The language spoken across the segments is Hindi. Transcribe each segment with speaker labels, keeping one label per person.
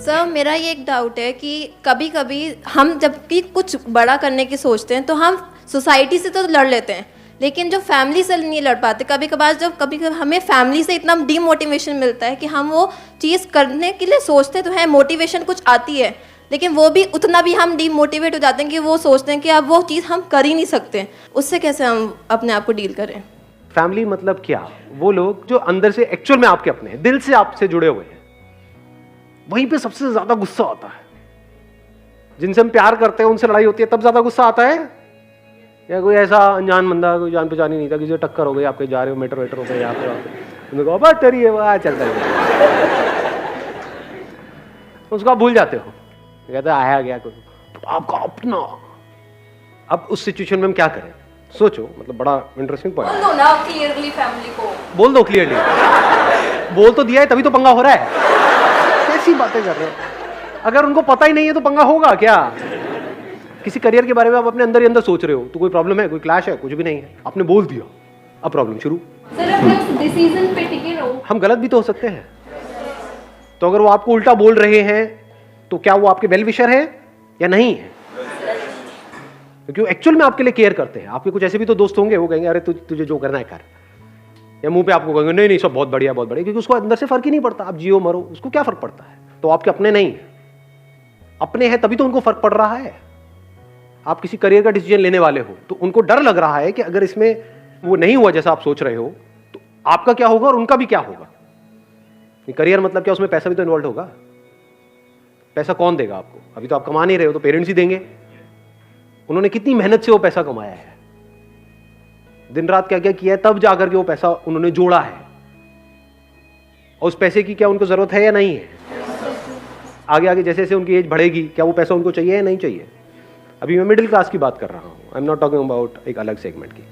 Speaker 1: सर मेरा ये एक डाउट है कि कभी कभी हम जब भी कुछ बड़ा करने की सोचते हैं तो हम सोसाइटी से तो लड़ लेते हैं, लेकिन जो फैमिली से नहीं लड़ पाते। कभी कभार जब कभी कभी हमें फैमिली से इतना डीमोटिवेशन मिलता है कि हम वो चीज़ करने के लिए सोचते तो हैं, मोटिवेशन कुछ आती है, लेकिन वो भी उतना भी हम डीमोटिवेट हो जाते हैं कि वो सोचते हैं कि अब वो चीज़ हम कर ही नहीं सकते। उससे कैसे हम अपने आप को डील करें?
Speaker 2: फैमिली मतलब क्या? वो लोग जो अंदर से एक्चुअल में आपके अपने हैं, दिल से आपसे जुड़े हुए हैं, वहीं पे सबसे ज्यादा गुस्सा आता है। जिनसे हम प्यार करते हैं उनसे लड़ाई होती है तब ज्यादा गुस्सा आता है, या कोई ऐसा अनजान बंदा, कोई जान पहचान ही नहीं था, किसी से टक्कर हो गई, आपके जा रहे हो मेट्रो वेट्रो पे, यहाँ पे उन्होंने कहा बस तेरी है वह चलता है, उसको आप भूल जाते हो, कहते आया गया कोई, तो आपका अपना। अब उस सिचुएशन में हम क्या करें? सोचो, मतलब बड़ा इंटरेस्टिंग पॉइंट।
Speaker 1: बोल दो ना क्लियरली फैमिली को,
Speaker 2: बोल दो क्लियरली। बोल तो दिया है तभी तो पंगा हो रहा है। कैसी बातें कर रहे हो? अगर उनको पता ही नहीं है तो पंगा होगा क्या? किसी करियर के बारे में आप अपने अंदर ही अंदर सोच रहे हो तो कोई प्रॉब्लम है, कोई क्लैश है? कुछ भी नहीं है, आपने बोल दिया, अब प्रॉब्लम शुरू।
Speaker 1: सर अगर डिसीजन पे टिके रहो, हम
Speaker 2: गलत भी तो हो सकते हैं। तो अगर वो आपको उल्टा बोल रहे हैं तो क्या वो आपके वेल विशर है या नहीं है? क्योंकि एक्चुअल में आपके लिए केयर करते हैं। आपके कुछ ऐसे भी तो दोस्त होंगे, वो कहेंगे अरे तुझे जो करना है कर, या मुंह पे आपको कहेंगे नहीं नहीं सब बहुत बढ़िया बहुत बढ़िया, क्योंकि उसको अंदर से फर्क ही नहीं पड़ता, आप जियो मरो उसको क्या फर्क पड़ता है। तो आपके अपने नहीं है, अपने हैं तभी तो उनको फर्क पड़ रहा है। आप किसी करियर का डिसीजन लेने वाले हो तो उनको डर लग रहा है कि अगर इसमें वो नहीं हुआ जैसा आप सोच रहे हो तो आपका क्या होगा और उनका भी क्या होगा। करियर मतलब क्या, उसमें पैसा भी तो इन्वॉल्व होगा। पैसा कौन देगा आपको? अभी तो आप कमा नहीं रहे हो तो पेरेंट्स ही देंगे। उन्होंने कितनी मेहनत से वो पैसा कमाया है, दिन रात क्या क्या किया है, तब जाकर के वो पैसा उन्होंने जोड़ा है। और उस पैसे की क्या उनको जरूरत है या नहीं है? आगे आगे जैसे जैसे उनकी एज बढ़ेगी क्या वो पैसा उनको चाहिए या नहीं चाहिए? अभी मैं मिडिल क्लास की बात कर रहा हूं, I am not talking about एक अलग सेगमेंट की।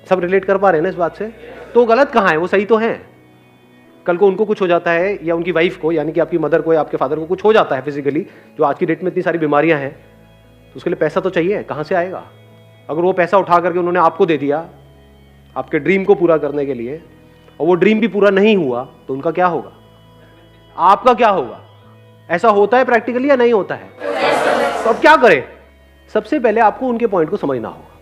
Speaker 2: सब रिलेट कर पा रहे हैं ना इस बात से? तो गलत कहां है, वो सही तो है। कल को उनको कुछ हो जाता है या उनकी वाइफ को, यानी कि आपकी मदर को या आपके फादर को कुछ हो जाता है फिजिकली, जो आज की डेट में इतनी सारी बीमारियां हैं, तो उसके लिए पैसा तो चाहिए, कहां से आएगा? अगर वो पैसा उठा करके उन्होंने आपको दे दिया आपके ड्रीम को पूरा करने के लिए, और वो ड्रीम भी पूरा नहीं हुआ, तो उनका क्या होगा, आपका क्या होगा? ऐसा होता है प्रैक्टिकली या नहीं होता है? तो अब क्या करें? सबसे पहले आपको उनके पॉइंट को समझना होगा,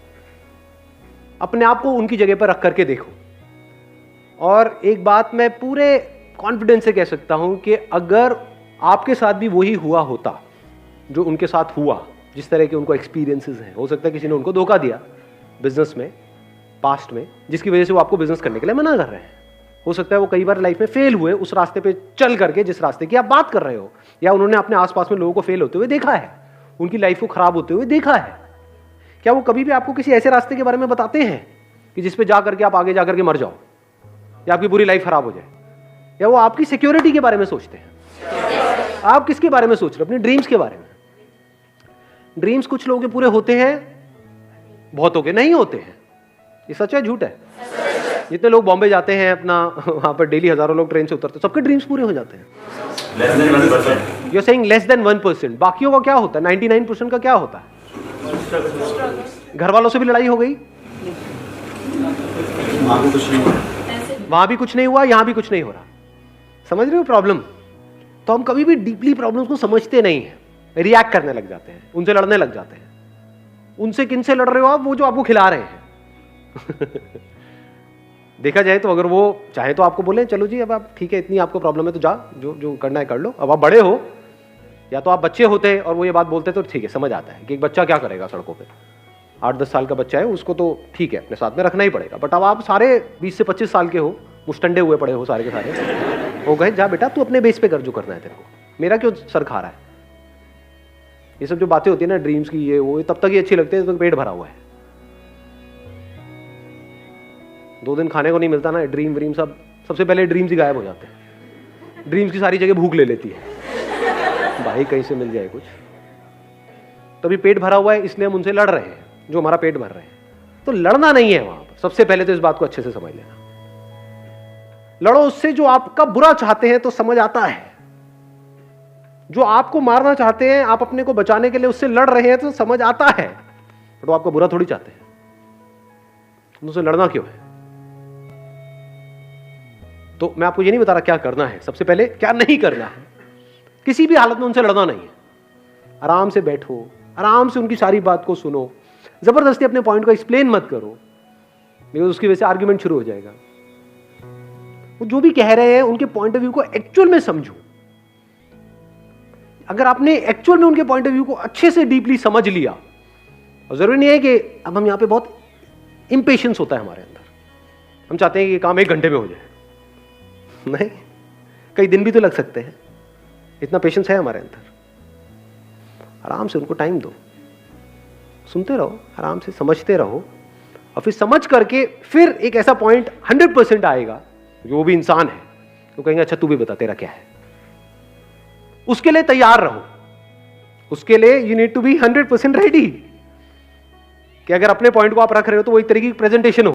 Speaker 2: अपने आप को उनकी जगह पर रख करके देखो। और एक बात मैं पूरे कॉन्फिडेंस से कह सकता हूं कि अगर आपके साथ भी वही हुआ होता जो उनके साथ हुआ, जिस तरह के उनको एक्सपीरियंसेस हैं, हो सकता है किसी ने उनको धोखा दिया बिजनेस में पास्ट में, जिसकी वजह से वो आपको बिजनेस करने के लिए मना कर रहे हैं। हो सकता है वो कई बार लाइफ में फेल हुए उस रास्ते पे चल करके जिस रास्ते की आप बात कर रहे हो, या उन्होंने अपने आसपास में लोगों को फेल होते हुए देखा है, उनकी लाइफ को खराब होते हुए देखा है। क्या वो कभी भी आपको किसी ऐसे रास्ते के बारे में बताते हैं कि जिस पे जा करके आप आगे जाकर के मर जाओ या आपकी पूरी लाइफ खराब हो जाए? या वो आपकी सिक्योरिटी के बारे में सोचते हैं? आप किसके बारे में सोच रहे हो? अपने ड्रीम्स के बारे में। ड्रीम्स कुछ लोगों के पूरे होते हैं, बहुतों के नहीं होते हैं। ये सच है झूठ है? जितने लोग बॉम्बे जाते हैं अपना, वहां पर डेली हजारों लोग ट्रेन से उतरते हैं, सबके ड्रीम्स पूरे हो जाते हैं। You are saying less than 1%। बाकियों का क्या होता है? 99% का क्या होता है? घर वालों से भी लड़ाई हो गई, वहां भी कुछ नहीं हुआ, यहां भी कुछ नहीं हो रहा। समझ रहे हो प्रॉब्लम? तो हम कभी भी डीपली प्रॉब्लम्स को समझते नहीं हैं, रिएक्ट करने लग जाते हैं, उनसे लड़ने लग जाते हैं। उनसे किन से लड़ रहे हो आप? वो जो आपको खिला रहे हैं। देखा जाए तो अगर वो चाहे तो आपको बोले चलो जी अब आप ठीक है, इतनी आपको प्रॉब्लम है तो जा, जो जो करना है कर लो। अब आप बड़े हो, या तो आप बच्चे होते और वो ये बात बोलते तो ठीक है, समझ आता है कि एक बच्चा क्या करेगा सड़कों पे। 8-10 साल का बच्चा है, उसको तो ठीक है अपने साथ में रखना ही पड़ेगा। बट अब आप सारे 20 से 25 साल के हो, मुस्टंडे हुए पड़े हो सारे के सारे, वो कहे जा बेटा तू अपने बेस पे कर जो करना है तेरे को, मेरा क्यों सर खा रहा है? ये सब जो बातें होती है ना ड्रीम्स की, ये वो तब तक ही अच्छी लगती है जब तक पेट भरा हुआ है। 2 दिन खाने को नहीं मिलता ना, ड्रीम व्रीम सब, सबसे पहले ड्रीम्स ही गायब हो जाते हैं। ड्रीम्स की सारी जगह भूख ले लेती है, भाई कहीं से मिल जाए कुछ। तभी पेट भरा हुआ है इसलिए हम उनसे लड़ रहे हैं जो हमारा पेट भर रहे हैं। तो लड़ना नहीं है वहां पर। सबसे पहले तो इस बात को अच्छे से समझ लेना, लड़ो उससे जो आपका बुरा चाहते हैं, तो समझ आता है। जो आपको मारना चाहते हैं, आप अपने को बचाने के लिए उससे लड़ रहे हैं, तो समझ आता है। तो आपका बुरा थोड़ी चाहते हैं, उनसे लड़ना क्यों है? तो मैं आपको ये नहीं बता रहा क्या करना है, सबसे पहले क्या नहीं करना है। किसी भी हालत में उनसे लड़ना नहीं है, आराम से बैठो, आराम से उनकी सारी बात को सुनो, जबरदस्ती अपने पॉइंट को एक्सप्लेन मत करो, बिकॉज उसकी वजह से आर्ग्यूमेंट शुरू हो जाएगा। वो जो भी कह रहे हैं उनके पॉइंट ऑफ व्यू को एक्चुअल में समझो। अगर आपने एक्चुअल में उनके पॉइंट ऑफ व्यू को अच्छे से डीपली समझ लिया, और जरूरी नहीं है कि अब हम यहां पे बहुत इंपेशेंस होता है हमारे अंदर, हम चाहते हैं कि ये काम 1 घंटे में हो जाए, नहीं, कई दिन भी तो लग सकते हैं। इतना पेशेंस है हमारे अंदर? आराम से उनको टाइम दो, सुनते रहो, आराम से समझते रहो, और फिर समझ करके फिर एक ऐसा पॉइंट 100% आएगा जो भी इंसान है तो कहेंगे अच्छा तू भी बता तेरा क्या है। उसके लिए तैयार रहो, उसके लिए you need to be 100% ready कि अगर अपने पॉइंट को आप रख रहे हो तो वो एक तरीके की प्रेजेंटेशन हो।